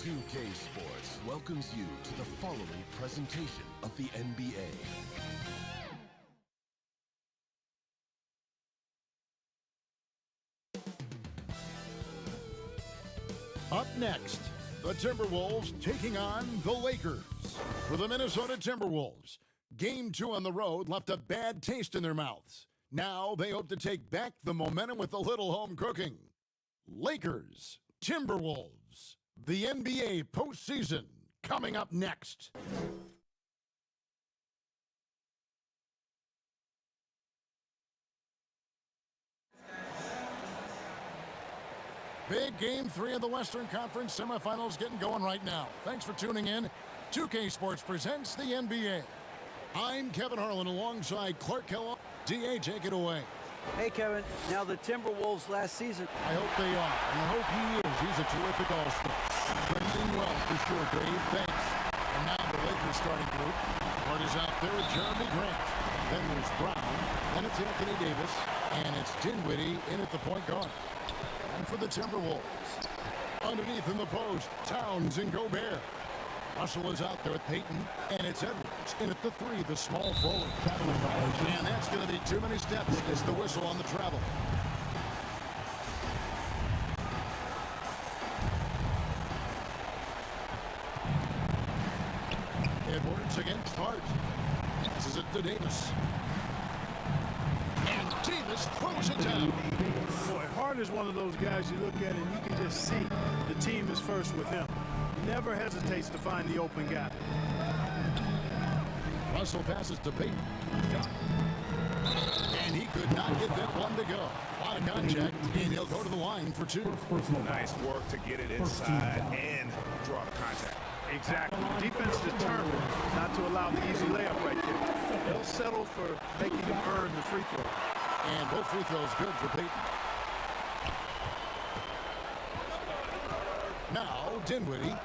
2K Sports welcomes you to the following presentation of the NBA. Up next, the Timberwolves taking on the Lakers. For the Minnesota Timberwolves, Game 2 on the road left a bad taste in their mouths. Now they hope to take back the momentum with a little home cooking. Lakers, Timberwolves, the NBA postseason coming up next. Big Game 3 of the Western Conference semifinals getting going right now. Thanks for tuning in. 2K Sports presents the NBA. I'm Kevin Harlan alongside Clark Hill. DA, take it away. Hey, Kevin. Now the Timberwolves last season. I hope they are, and I hope he is. He's a terrific all-star. Trending well for sure, Dave. Thanks. And now the Lakers starting group. Hart is out there with Jeremy Grant. Then there's Brown. Then it's Anthony Davis. And it's Dinwiddie in at the point guard. And for the Timberwolves, underneath in the post, Towns and Gobert. Russell is out there with Payton, and it's Edwards in at the 3, the small forward. And that's going to be too many steps. It's the whistle on the travel. Edwards against Hart. This is it to Davis. And Davis throws it down. Boy, Hart is one of those guys you look at and you can just see the team is first with him. Never hesitates to find the open guy. Russell passes to Payton. And he could not get that one to go. A lot of contact, and he'll go to the line for 2. Nice work to get it inside and draw the contact. Exactly. The defense determined not to allow the easy layup right there. They'll settle for making him earn the free throw. And both free throws good for Payton. Now, Dinwiddie.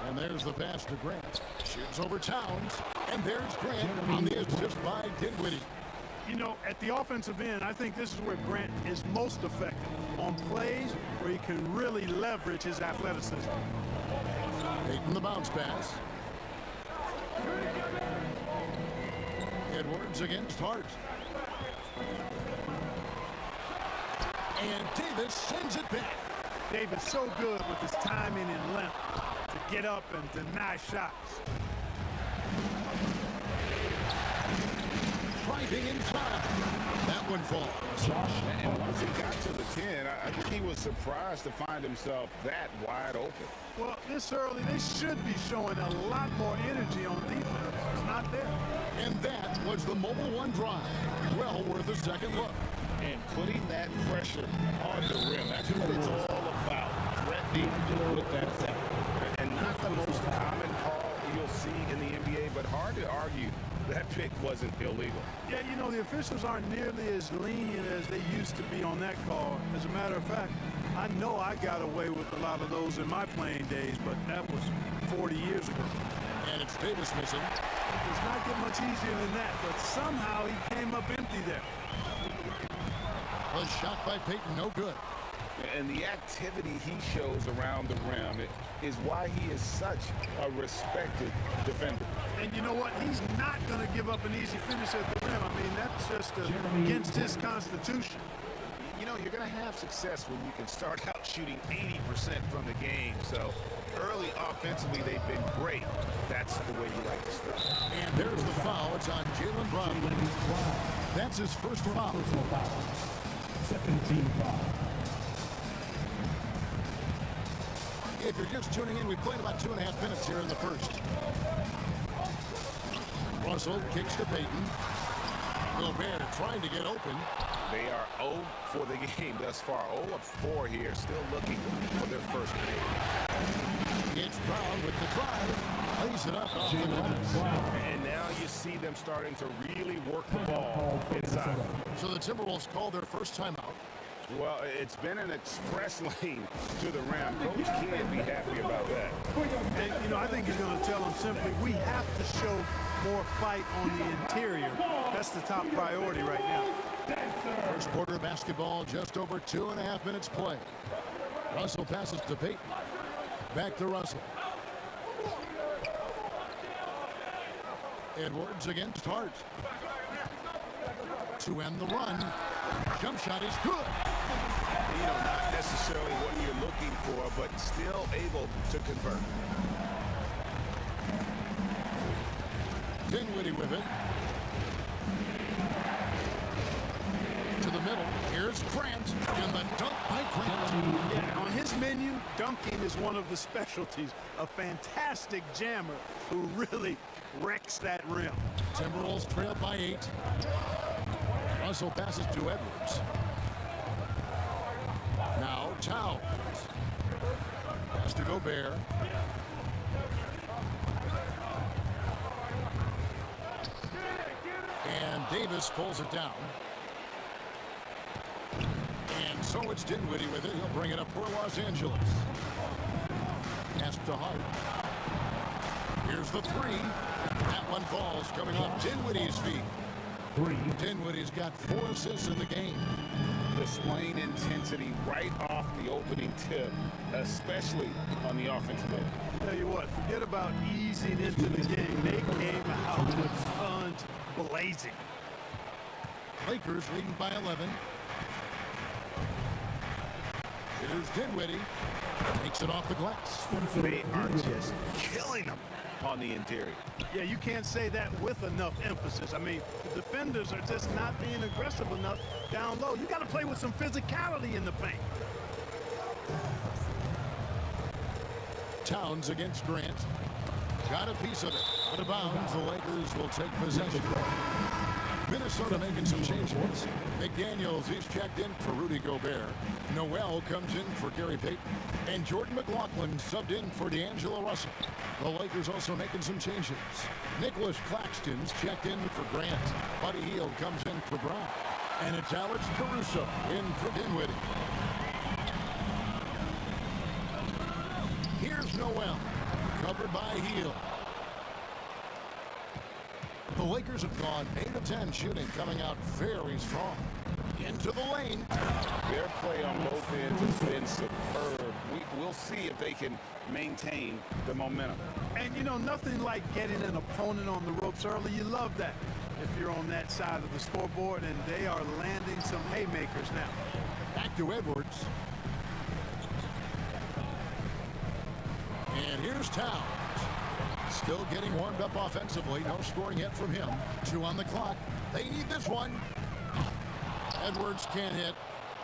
And there's the pass to Grant. Shoots over Towns. And there's Grant on the assist by Dinwiddie. You know, at the offensive end, I think this is where Grant is most effective. On plays where he can really leverage his athleticism. Payton the bounce pass. Edwards against Hart. And Davis sends it back. Davis so good with his timing and length to get up and deny shots. Driving inside. That one falls. And once he got to the 10, I think he was surprised to find himself that wide open. Well, this early, they should be showing a lot more energy on defense. It's not there. And that was the Mobile One drive. Well worth a second look. And putting that pressure on the rim, that's what it's all about. Threatening with that thing. And not the most common call you'll see in the NBA, but hard to argue that pick wasn't illegal. Yeah, you know, the officials aren't nearly as lenient as they used to be on that call. As a matter of fact, I know I got away with a lot of those in my playing days, but that was 40 years ago. And it's Davis missing. It does not get much easier than that, but somehow he came up empty there. A shot by Payton, no good. And the activity he shows around the rim is why he is such a respected defender. And you know what? He's not going to give up an easy finish at the rim. I mean, that's just against his constitution. You know, you're going to have success when you can start out shooting 80% from the game. So early offensively, they've been great. That's the way you like to start. And there's the foul. It's on Jaylen Brown. That's his first foul. Second team foul. If you're just tuning in, we played about 2.5 minutes here in the first. Russell kicks to Payton. Gobert trying to get open. They are 0 for the game thus far. 0 of 4 here, still looking for their first game. It's Brown with the drive. Lays it up off the glass. And now you see them starting to really work the ball inside. So the Timberwolves call their first timeout. Well, it's been an express lane to the rim. Coach can't be happy about that. And, you know, I think he's going to tell them simply, we have to show more fight on the interior. That's the top priority right now. First quarter of basketball, just over 2.5 minutes play. Russell passes to Peyton. Back to Russell. Edwards against Hart. To end the run. Jump shot is good. You know, not necessarily what you're looking for, but still able to convert. Dinwiddie with it. To the middle. Here's Grant. And the dunk by Grant. Yeah, on his menu, dunking is one of the specialties. A fantastic jammer who really wrecks that rim. Timberwolves trail by 8. Russell passes to Edwards. Now Towns. Has to Gobert. And Davis pulls it down. And so it's Dinwiddie with it. He'll bring it up for Los Angeles. Pass to Hart. Here's the three. That one falls coming off Dinwiddie's feet. Dinwiddie's got 4 assists in the game. Displaying intensity right off the opening tip, especially on the offensive end. Tell you what, forget about easing into the game. They came out with guns blazing. Lakers leading by 11. Here's Dinwiddie. Takes it off the glass. They are just killing them on the interior. Yeah, you can't say that with enough emphasis. I mean, the defenders are just not being aggressive enough down low. You got to play with some physicality in the paint. Towns against Grant. Got a piece of it. Out of bounds, the Lakers will take possession. Minnesota making some changes. McDaniels, he's checked in for Rudy Gobert. Noel comes in for Gary Payton. And Jordan McLaughlin subbed in for D'Angelo Russell. The Lakers also making some changes. Nicholas Claxton's checked in for Grant. Buddy Hield comes in for Brown. And it's Alex Caruso in for Dinwiddie. Here's Noel, covered by Hield. The Lakers have gone 8 of 10 shooting, coming out very strong. Into the lane. Their play on both ends has been superb. We'll see if they can maintain the momentum. And, you know, nothing like getting an opponent on the ropes early. You love that if you're on that side of the scoreboard, and they are landing some haymakers now. Back to Edwards. And here's Towns. Still getting warmed up offensively. No scoring yet from him. 2 on the clock. They need this one. Edwards can't hit.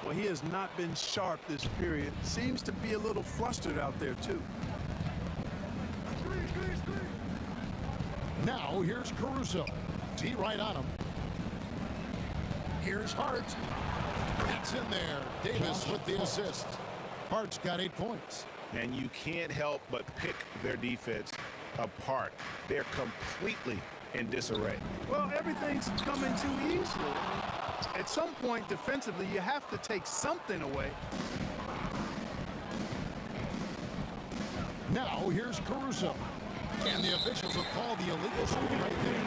Well, he has not been sharp this period. Seems to be a little flustered out there, too. Now, here's Caruso. D right on him. Here's Hart. It's in there. Davis with the assist. Hart's got 8 points. And you can't help but pick their defense apart. They're completely in disarray. Well, everything's coming too easily. At some point, defensively, you have to take something away. Now, here's Caruso. And the officials have called the illegal screen right there.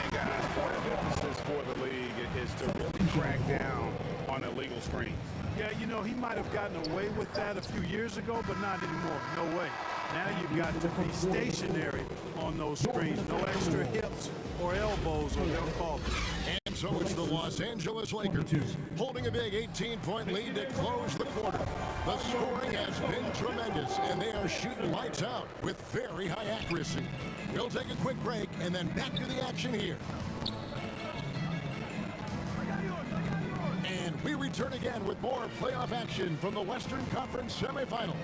And guys, point of emphasis for the league is to really crack down on illegal screens. Yeah, you know, he might have gotten away with that a few years ago, but not anymore. No way. Now you've got to be stationary on those screens. No extra hips or elbows, or they'll call it. And so it's the Los Angeles Lakers holding a big 18-point lead to close the quarter. The scoring has been tremendous, and they are shooting lights out with very high accuracy. We'll take a quick break and then back to the action here. And we return again with more playoff action from the Western Conference semifinal.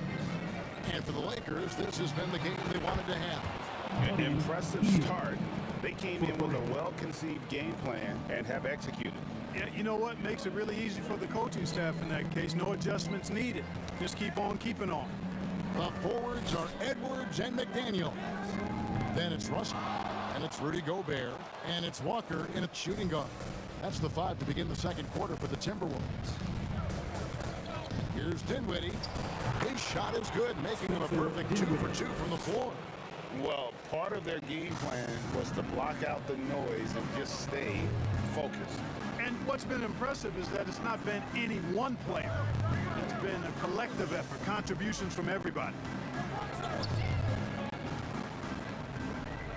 And for the Lakers, this has been the game they wanted to have. An impressive start. They came in with a well-conceived game plan and have executed. Yeah, you know what? Makes it really easy for the coaching staff in that case. No adjustments needed. Just keep on keeping on. The forwards are Edwards and McDaniel. Then it's Russell, and it's Rudy Gobert, and it's Walker in a shooting guard. That's the 5 to begin the second quarter for the Timberwolves. Here's Dinwiddie. His shot is good, making him a perfect 2 for 2 from the floor. Well, part of their game plan was to block out the noise and just stay focused. And what's been impressive is that it's not been any one player. It's been a collective effort, contributions from everybody.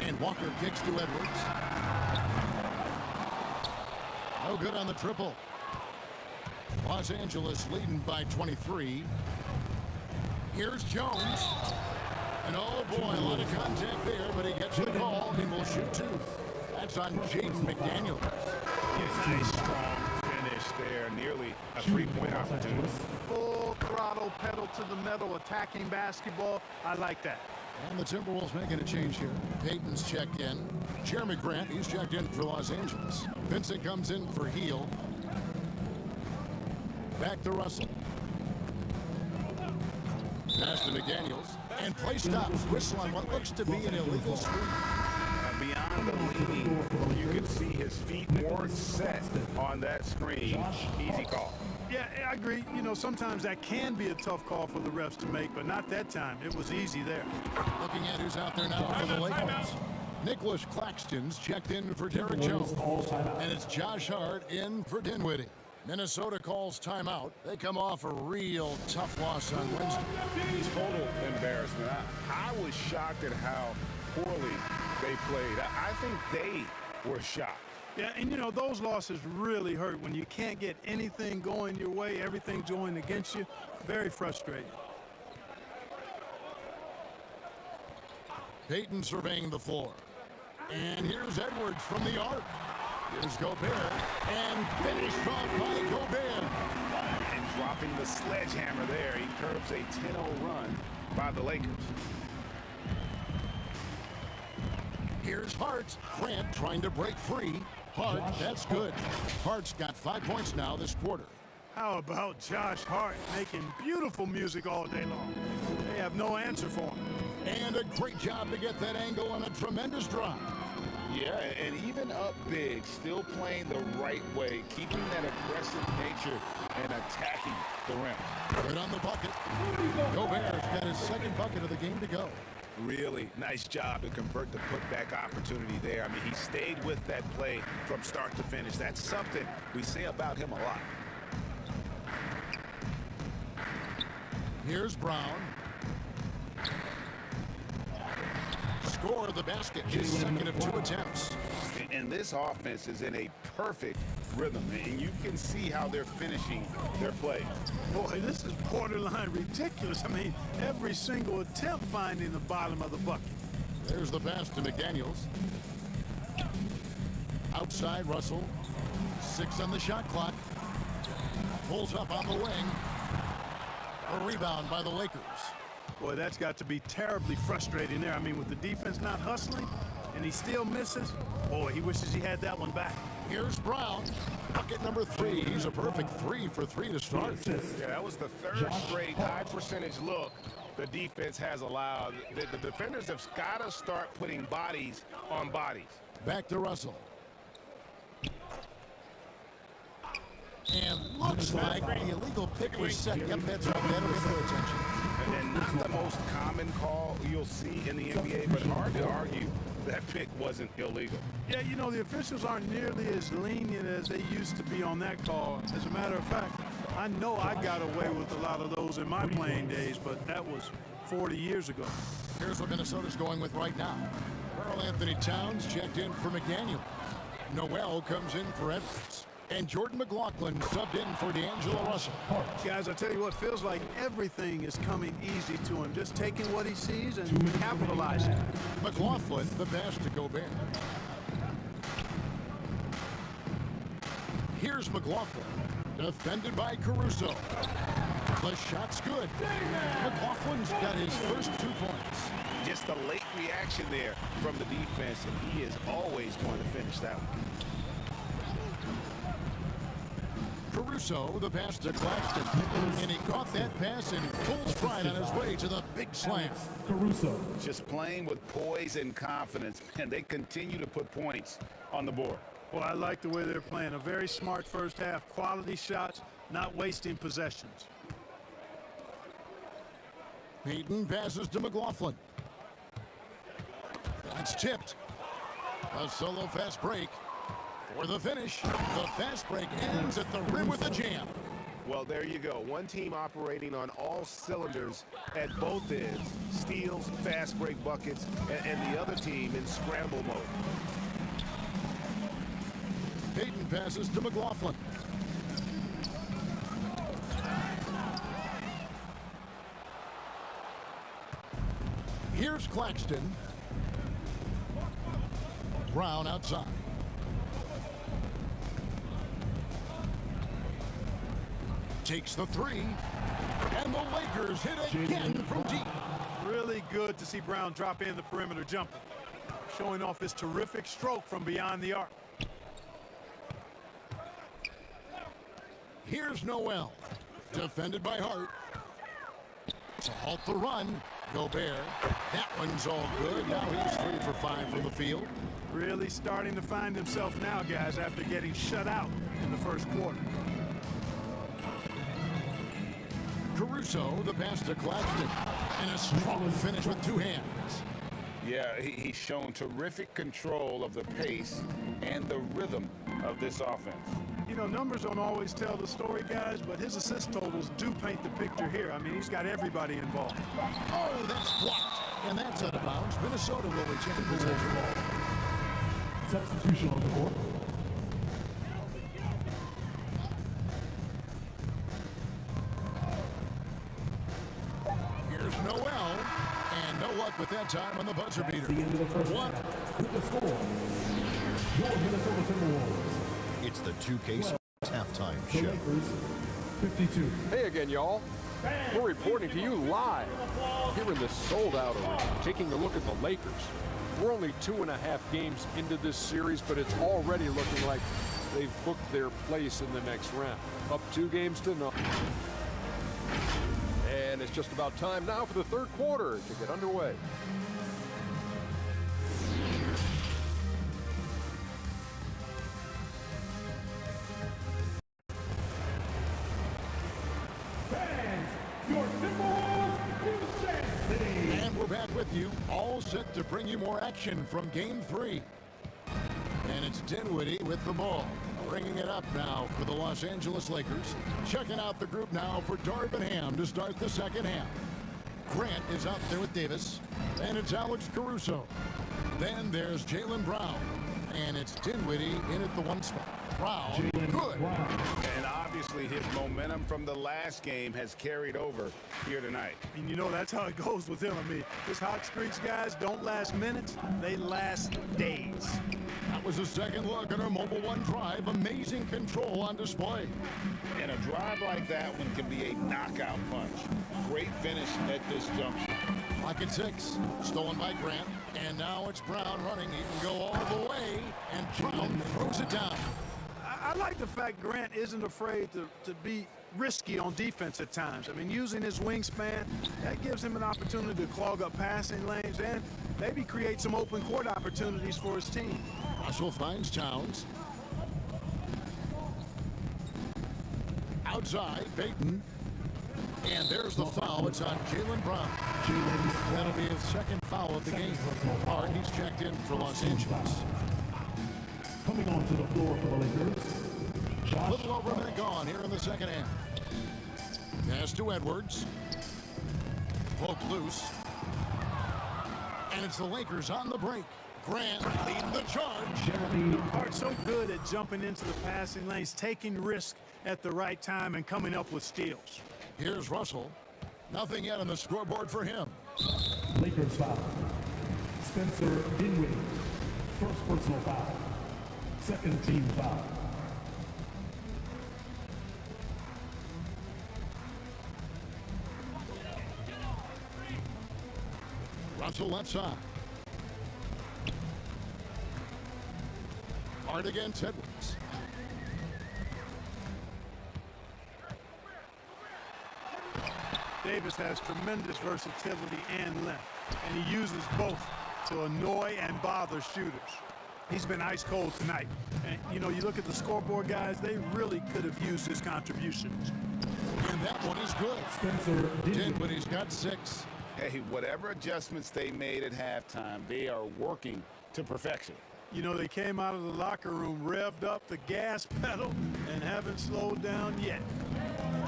And Walker kicks to Edwards. No good on the triple. Los Angeles leading by 23. Here's Jones. And oh boy, a lot of contact there, but he gets the call and will shoot two. That's on Jaden McDaniel. Nice strong finish there, nearly a three-point opportunity. Full throttle, pedal to the metal, attacking basketball. I like that. And the Timberwolves making a change here. Payton's checked in. Jeremy Grant, he's checked in for Los Angeles. Vincent comes in for Heel. Back to Russell. Pass to McDaniels. And play stops. Whistle on what looks to be an illegal screen. Beyond the leading, you can see his feet more set on that screen. Easy call. Yeah, I agree. You know, sometimes that can be a tough call for the refs to make, but not that time. It was easy there. Looking at who's out there now for the Lakers. Nicholas Claxton's checked in for Derek Jones. And it's Josh Hart in for Dinwiddie. Minnesota calls timeout. They come off a real tough loss on Wednesday. Total embarrassment. I was shocked at how poorly they played. I think they were shocked. Yeah, and you know, those losses really hurt when you can't get anything going your way, everything's going against you. Very frustrating. Payton surveying the floor. And here's Edwards from the arc. Here's Gobert. And finished off by Gobert. And dropping the sledgehammer there, he curbs a 10-0 run by the Lakers. Here's Hart. Grant trying to break free. Hart, that's good. Hart's got 5 points now this quarter. How about Josh Hart making beautiful music all day long? They have no answer for him. And a great job to get that angle on a tremendous drive. Yeah, and even up big, still playing the right way, keeping that aggressive nature and attacking the rim. Good on the bucket. Gobert's got his second bucket of the game to go. Really nice job to convert the putback opportunity there. I mean, he stayed with that play from start to finish. That's something we say about him a lot. Here's Brown. Score the basket, his second of 2 attempts. And this offense is in a perfect rhythm, and you can see how they're finishing their play. Boy, this is borderline ridiculous. I mean, every single attempt finding the bottom of the bucket. There's the pass to McDaniels. Outside, Russell. 6 on the shot clock. Pulls up on the wing. A rebound by the Lakers. Boy, that's got to be terribly frustrating there. I mean, with the defense not hustling, and he still misses. Boy, he wishes he had that one back. Here's Brown. Bucket number 3. He's a perfect 3 for 3 to start. Yeah, that was the third straight high percentage look the defense has allowed. The defenders have got to start putting bodies on bodies. Back to Russell. And looks like the illegal pick was set. Yep, that's right. That'll get their attention. And not the most common call you'll see in the NBA, but hard to argue that pick wasn't illegal. Yeah, you know, the officials aren't nearly as lenient as they used to be on that call. As a matter of fact, I know I got away with a lot of those in my playing days, but that was 40 years ago. Here's what Minnesota's going with right now. Karl Anthony Towns checked in for McDaniel. Noel comes in for Edwards. And Jordan McLaughlin subbed in for D'Angelo Russell. Guys, I tell you what, feels like everything is coming easy to him. Just taking what he sees and capitalizing. McLaughlin, the pass to Gobert. Here's McLaughlin, defended by Caruso. The shot's good. McLaughlin's got his first 2 points. Just the late reaction there from the defense, and he is always going to finish that one. Caruso, the pass to Claxton. And he caught that pass in full stride on his way to the big slam. Caruso. Just playing with poise and confidence, and they continue to put points on the board. Well, I like the way they're playing. A very smart first half. Quality shots, not wasting possessions. Payton passes to McLaughlin. That's tipped. A solo fast break. For the finish, the fast break ends at the rim with a jam. Well, there you go. One team operating on all cylinders at both ends. Steals, fast break buckets, and the other team in scramble mode. Peyton passes to McLaughlin. Here's Claxton. Brown outside. Takes the three. And the Lakers hit again from deep. Really good to see Brown drop in the perimeter jumper, showing off his terrific stroke from beyond the arc. Here's Noel. Defended by Hart. To halt the run. Gobert. That one's all good. Now he's 3 for 5 from the field. Really starting to find himself now, guys, after getting shut out in the first quarter. Caruso, the pass to Claxton. And a strong finish with 2 hands. Yeah, he's shown terrific control of the pace and the rhythm of this offense. You know, numbers don't always tell the story, guys, but his assist totals do paint the picture here. I mean, he's got everybody involved. Oh, that's blocked. And that's out of bounds. Minnesota will retain possession. Substitution on the court. Here's Noel. And no luck with that time on the buzzer beater. The end of the first half. With the score, your Minnesota Timberwolves. It's the 2K Sports halftime The show. Lakers, 52. Hey again, y'all. We're reporting to you live here in this sold-out arena, taking a look at the Lakers. We're only 2.5 games into this series, but it's already looking like they've booked their place in the next round. Up 2 games to 0. And it's just about time now for the third quarter to get underway. And we're back with you, all set to bring you more action from Game 3. And it's Dinwiddie with the ball, bringing it up now for the Los Angeles Lakers. Checking out the group now for Darvin Ham to start the second half. Grant is out there with Davis, and it's Alex Caruso. Then there's Jaylen Brown, and it's Dinwiddie in at the 1 spot. Brown, good. And obviously his momentum from the last game has carried over here tonight. And you know, that's how it goes with him. I mean, his hot streaks, guys, don't last minutes. They last days. That was a second look at our Mobile One drive. Amazing control on display. And a drive like that one can be a knockout punch. Great finish at this junction. Clock at 6. Stolen by Grant. And now it's Brown running. He can go all the way. And Brown throws it down. I like the fact Grant isn't afraid to be risky on defense at times. I mean, using his wingspan, that gives him an opportunity to clog up passing lanes and maybe create some open court opportunities for his team. Russell finds Towns. Outside, Peyton. And there's the foul. It's on Jaylen Brown. That'll be his second foul of the game. Hart, he's checked in for Los Angeles. Coming onto the floor for the Lakers, A Josh little over a minute gone here in the second half. Pass to Edwards. Poked loose. And it's the Lakers on the break. Grant leading the charge. Jeremy Hart's so good at jumping into the passing lanes, taking risk at the right time, and coming up with steals. Here's Russell. Nothing yet on the scoreboard for him. Lakers foul. Spencer Dinwiddie, first personal foul. Second team foul. Russell left side. Hard against Edwards. Davis has tremendous versatility and length, and he uses both to annoy and bother shooters. He's been ice cold tonight. And, you know, you look at the scoreboard, guys, they really could have used his contributions. And that one is good. Spencer Dinwiddie's got 6. Hey, whatever adjustments they made at halftime, they are working to perfection. You know, they came out of the locker room, revved up the gas pedal, and haven't slowed down yet.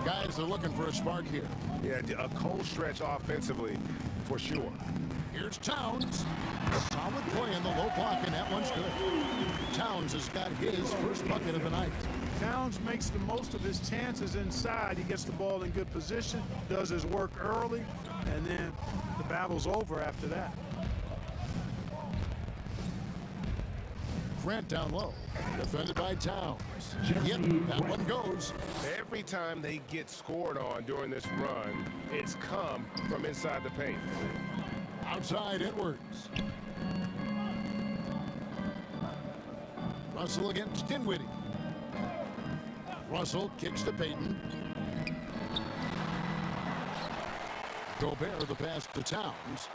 Guys are looking for a spark here. Yeah, a cold stretch offensively, for sure. Here's Towns. Solid play in the low block, and that one's good. Towns has got his first bucket of the night. Towns makes the most of his chances inside. He gets the ball in good position, does his work early, and then the battle's over after that. Grant down low, defended by Towns. Yep, that one goes. Every time they get scored on during this run, it's come from inside the paint. Outside Edwards. Russell against Dinwiddie. Russell kicks to Payton. Gobert the pass to Towns.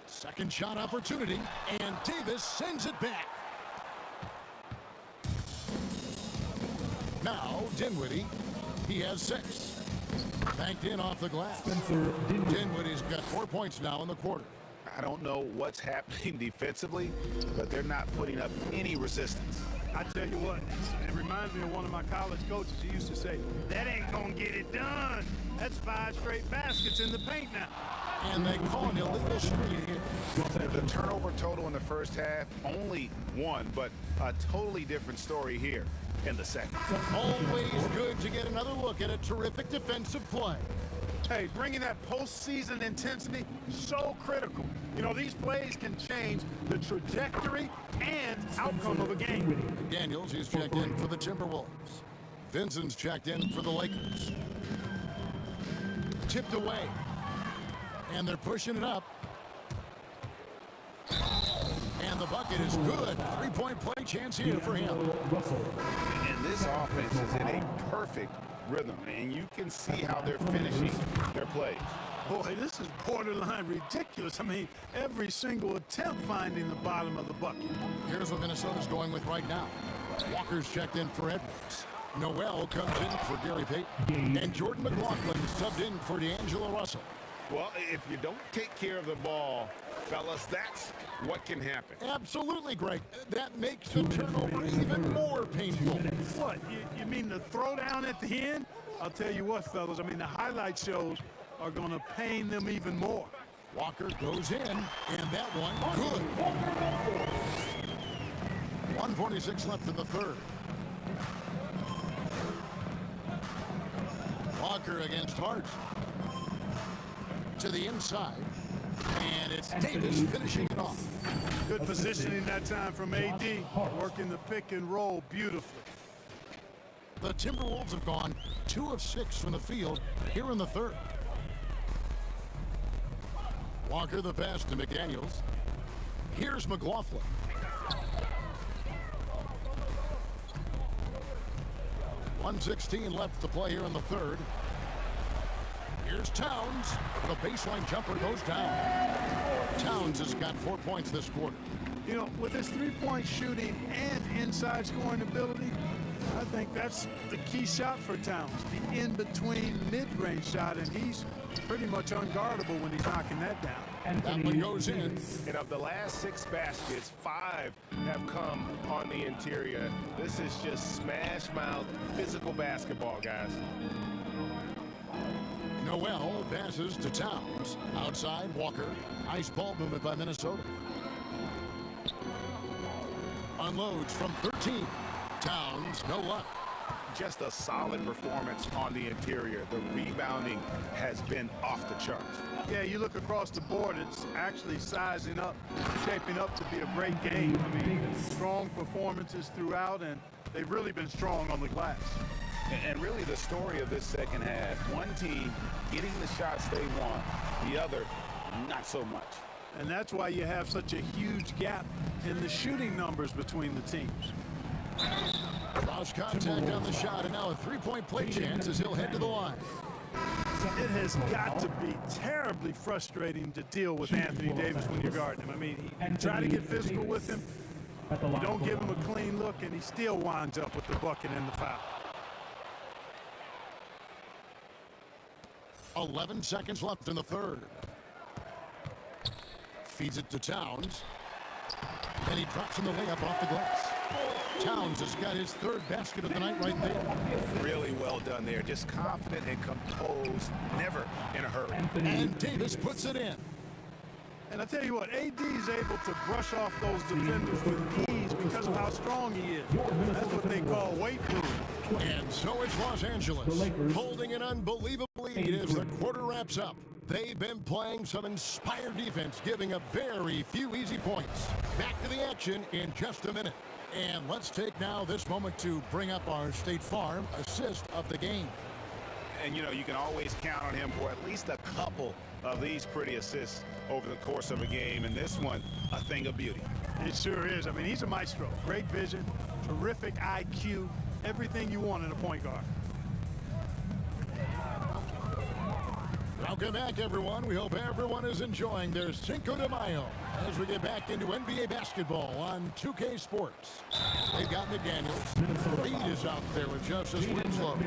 Second shot opportunity, and Davis sends it back. Now Dinwiddie, he has 6. Banked in off the glass. Dinwiddie's got 4 points now in the quarter. I don't know what's happening defensively, but they're not putting up any resistance. I tell you what, it reminds me of one of my college coaches. He used to say, that ain't gonna get it done. That's 5 straight baskets in the paint now. And they call an illegal screen here. The turnover total in the first half, only 1, but a totally different story here in the second. Always good to get another look at a terrific defensive play. Hey, bringing that postseason intensity, so critical. You know, these plays can change the trajectory and outcome of a game. Daniels is checked in for the Timberwolves. Vincent's checked in for the Lakers. Tipped away. And they're pushing it up. And the bucket is good. 3-point play chance here for him. And this offense is in a perfect rhythm, and you can see how they're finishing their plays. Boy, this is borderline ridiculous. I mean, every single attempt finding the bottom of the bucket. Here's what Minnesota's going with right now. Walker's checked in for Edwards. Noel comes in for Gary Payton. And Jordan McLaughlin subbed in for D'Angelo Russell. Well, if you don't take care of the ball, fellas, that's what can happen. Absolutely, Greg. That makes the turnover even more painful. What, you mean the throwdown at the end? I'll tell you what, fellas, I mean, the highlight shows are going to pain them even more. Walker goes in, and that one, good. 1:46 left in the third. Walker against Hart. To the inside, and it's Davis finishing it off. Good positioning that time from AD, working the pick and roll beautifully. The Timberwolves have gone 2 of 6 from the field here in the third. Walker the pass to McDaniels. Here's McLaughlin. .116 left to play here in the third. Here's Towns. The baseline jumper goes down. Towns has got 4 points this quarter. You know, with his three-point shooting and inside scoring ability, I think that's the key shot for Towns, the in-between mid-range shot, and he's pretty much unguardable when he's knocking that down. That one goes in. And of the last 6 baskets, 5 have come on the interior. This is just smash-mouth physical basketball, guys. Noel passes to Towns. Outside, Walker. Nice ball movement by Minnesota. Unloads from 13. Towns, no luck. Just a solid performance on the interior. The rebounding has been off the charts. Yeah, you look across the board, it's actually sizing up, shaping up to be a great game. I mean, strong performances throughout, and they've really been strong on the glass. And really the story of this second half, one team getting the shots they want, the other not so much. And that's why you have such a huge gap in the shooting numbers between the teams. Cross contact on the shot, and now a 3-point play chance as he'll head to the line. It has got to be terribly frustrating to deal with Anthony Davis when you're guarding him. I mean, you try to get physical with him, you don't give him a clean look, and he still winds up with the bucket and the foul. 11 seconds left in the third. Feeds it to Towns. And he drops in the layup off the glass. Towns has got his third basket of the night right there. Really well done there. Just confident and composed, never in a hurry. And Davis puts it in. And I tell you what, AD is able to brush off those defenders with ease because of how strong he is. That's what they call weight room. And so it's Los Angeles holding an unbelievable lead as the quarter wraps up. They've been playing some inspired defense, giving up very few easy points. Back to the action in just a minute. And let's take now this moment to bring up our State Farm assist of the game. And, you know, you can always count on him for at least a couple of these pretty assists over the course of a game. And this one, a thing of beauty. It sure is. I mean, he's a maestro. Great vision, terrific IQ, everything you want in a point guard. Welcome back, everyone. We hope everyone is enjoying their Cinco de Mayo as we get back into NBA basketball on 2K Sports. They've got McDaniels. Reed is out there with Justice Winslow.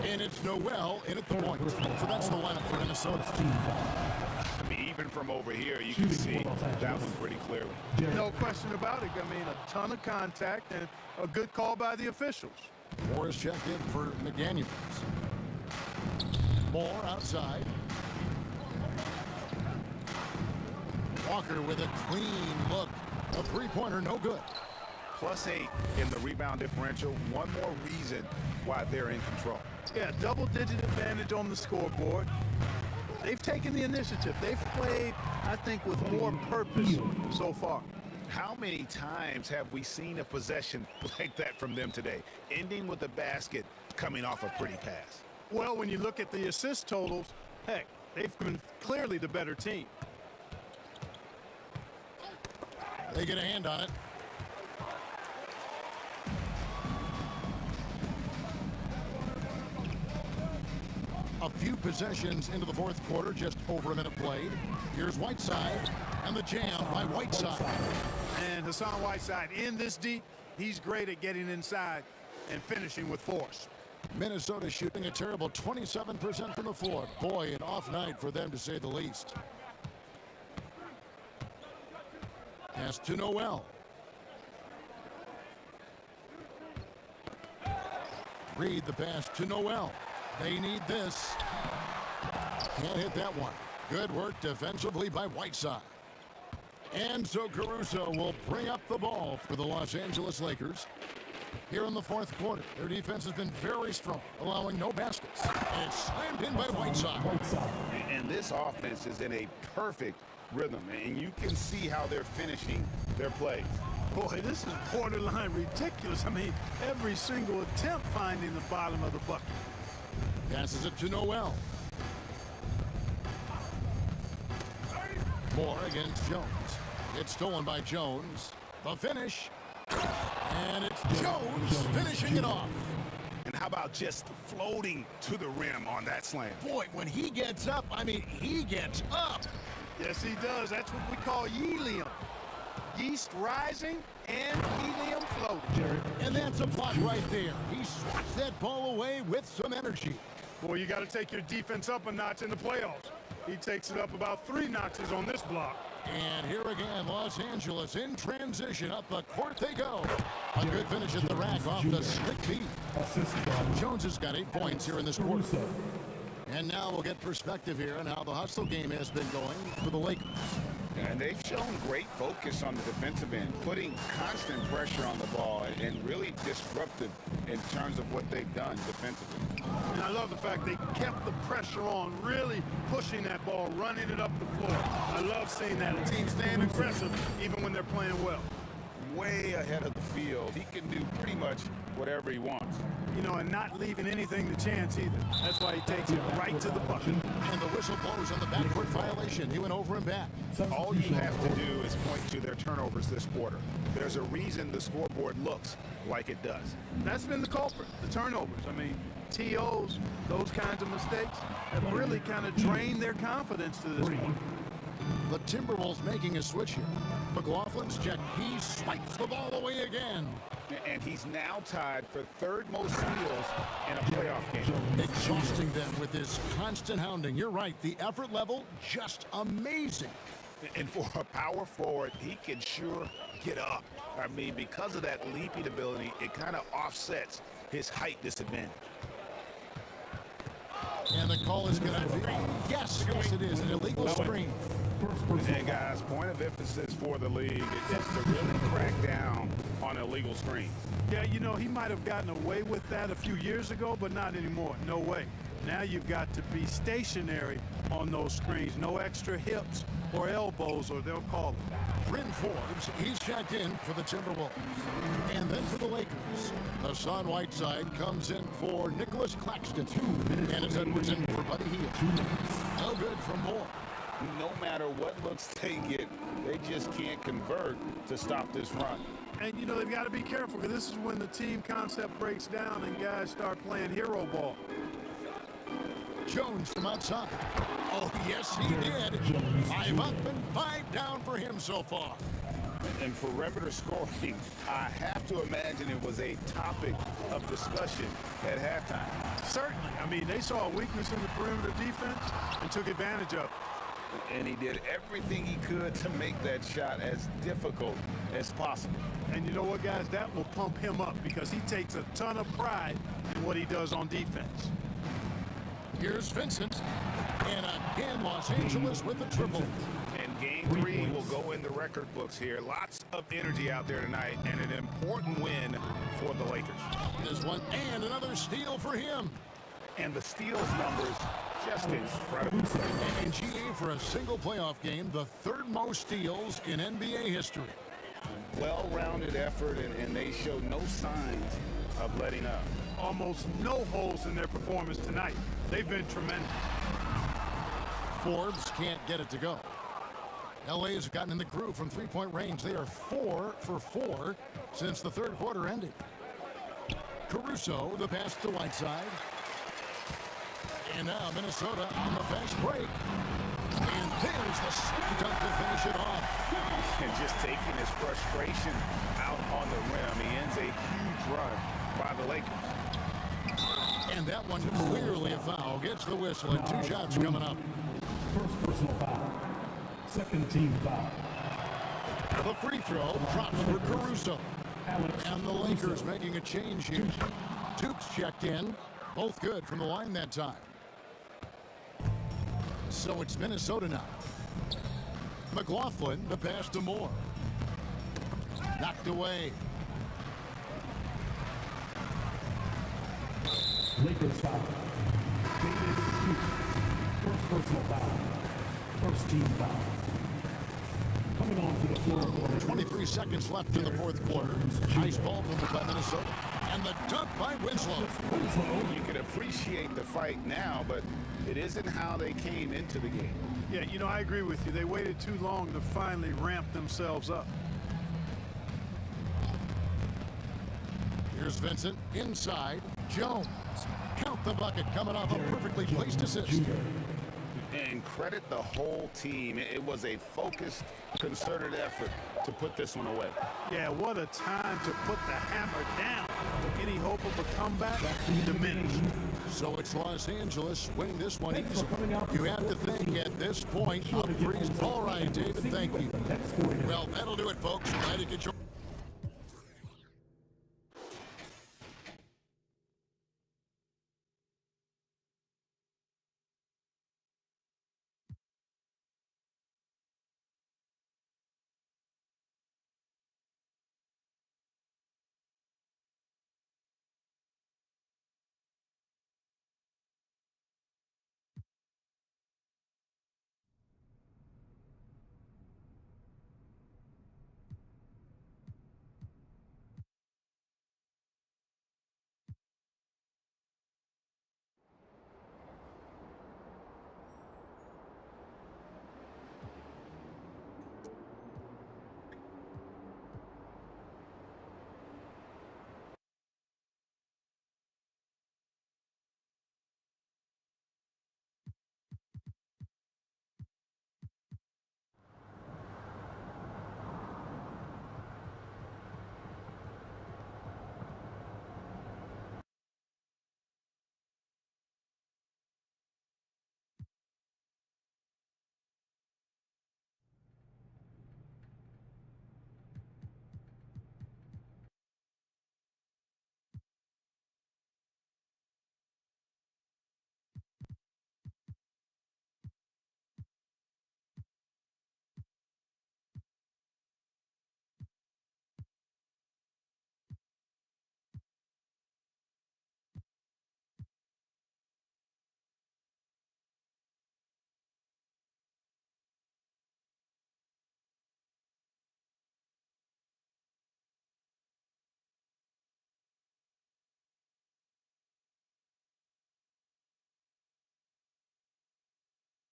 And it's Noel in at the point. So that's the lineup for Minnesota. I mean, even from over here, you can see that one pretty clearly. No question about it. I mean, a ton of contact and a good call by the officials. Morris checked in for McDaniels. Moore outside. Walker with a clean look. A three-pointer, no good. +8 in the rebound differential. One more reason why they're in control. Yeah, double-digit advantage on the scoreboard. They've taken the initiative. They've played, I think, with more purpose so far. How many times have we seen a possession like that from them today, ending with a basket coming off a pretty pass? Well, when you look at the assist totals, heck, they've been clearly the better team. They get a hand on it. A few possessions into the fourth quarter, just over a minute played. Here's Whiteside, and the jam by Whiteside. And Hassan Whiteside in this deep, he's great at getting inside and finishing with force. Minnesota shooting a terrible 27% from the floor. Boy, an off night for them to say the least. Pass to Noel. Reed the pass to Noel. They need this. Can't hit that one. Good work defensively by Whiteside. And so Caruso will bring up the ball for the Los Angeles Lakers. Here in the fourth quarter, their defense has been very strong, allowing no baskets. And it's slammed in by Whiteside. And this offense is in a perfect rhythm, and you can see how they're finishing their plays. Boy, this is borderline ridiculous. I mean, every single attempt finding the bottom of the bucket. Passes it to Noel. Moore against Jones. It's stolen by Jones. The finish. And it's Jones finishing it off. And how about just floating to the rim on that slam? Boy, when he gets up, I mean, he gets up. Yes, he does. That's what we call helium. Yeast rising and helium floating. And that's a block right there. He swats that ball away with some energy. Boy, you got to take your defense up a notch in the playoffs. He takes it up about 3 notches on this block. And here again, Los Angeles in transition. Up the court they go. A good finish at the rack off the slick feet. Jones has got 8 points here in this quarter. And now we'll get perspective here on how the hustle game has been going for the Lakers. And they've shown great focus on the defensive end, putting constant pressure on the ball and really disruptive in terms of what they've done defensively. And I love the fact they kept the pressure on, really pushing that ball, running it up the floor. I love seeing that. A team stand aggressive even when they're playing well. Way ahead of the field. He can do pretty much whatever he wants. You know, and not leaving anything to chance either. That's why he takes it right to the bucket. And the whistle blows on the backcourt violation. He went over and back. All you have to do is point to their turnovers this quarter. There's a reason the scoreboard looks like it does. That's been the culprit, the turnovers. I mean, TOs, those kinds of mistakes have really kind of drained their confidence to this point. The Timberwolves making a switch here. McLaughlin's check. He swipes the ball away again. And he's now tied for 3rd most steals in a playoff game. Exhausting them with his constant hounding. You're right. The effort level, just amazing. And for a power forward, he can sure get up. I mean, because of that leaping ability, it kind of offsets his height disadvantage. And the call is going to be, yes, it is, an illegal screen. And guys, point of emphasis for the league is to really crack down on illegal screens. Yeah, you know, he might have gotten away with that a few years ago, but not anymore. No way. Now you've got to be stationary on those screens. No extra hips or elbows, or they'll call it. Bryn Forbes, he's checked in for the Timberwolves. And then for the Lakers, Hassan Whiteside comes in for Nicholas Claxton. And it's Edwardson for Buddy Hield. No good for Moore. No matter what looks they get, they just can't convert to stop this run. And, you know, they've got to be careful, because this is when the team concept breaks down and guys start playing hero ball. Jones from outside. Oh, yes, he did. 5 up and 5 down for him so far. And perimeter scoring, I have to imagine it was a topic of discussion at halftime. Certainly. I mean, they saw a weakness in the perimeter defense and took advantage of it. And he did everything he could to make that shot as difficult as possible. And you know what, guys? That will pump him up, because he takes a ton of pride in what he does on defense. Here's Vincent. And again, Los Angeles with the triple. And game 3 will go in the record books here. Lots of energy out there tonight, and an important win for the Lakers. This one, and another steal for him. And the steals numbers just incredible. And GA for a single playoff game, the 3rd most steals in NBA history. Well-rounded effort, and they show no signs of letting up. Almost no holes in their performance tonight. They've been tremendous. Forbes can't get it to go. LA has gotten in the groove from 3-point range. They are 4 for 4 since the 3rd quarter ended. Caruso, the pass to Whiteside. And now Minnesota on the fast break. And there's the slam dunk to finish it off. And just taking his frustration out on the rim. He ends a huge run by the Lakers. And that one clearly a foul. Gets the whistle, and 2 shots coming up. First personal foul. Second team foul. The free throw drops for Caruso. And the Lakers making a change here. Dukes checked in. Both good from the line that time. So it's Minnesota now. McLaughlin, the pass to Moore. Knocked away. Lakers foul. David Duke. First personal foul. First team foul. Coming on to the floor. 23 seconds left in the 4th quarter. Nice ball movement by Minnesota. And the dunk by Winslow. You can appreciate the fight now, but it isn't how they came into the game. Yeah, you know, I agree with you. They waited too long to finally ramp themselves up. Here's Vincent inside. Jones. Count the bucket coming off a perfectly placed assist. And credit the whole team. It was a focused, concerted effort to put this one away. Yeah, what a time to put the hammer down. Any hope of a comeback diminished. So it's Los Angeles winning this one easily. You have to think at this point, up 3. All right, David, thank you. Well, that'll do it, folks. Glad to get your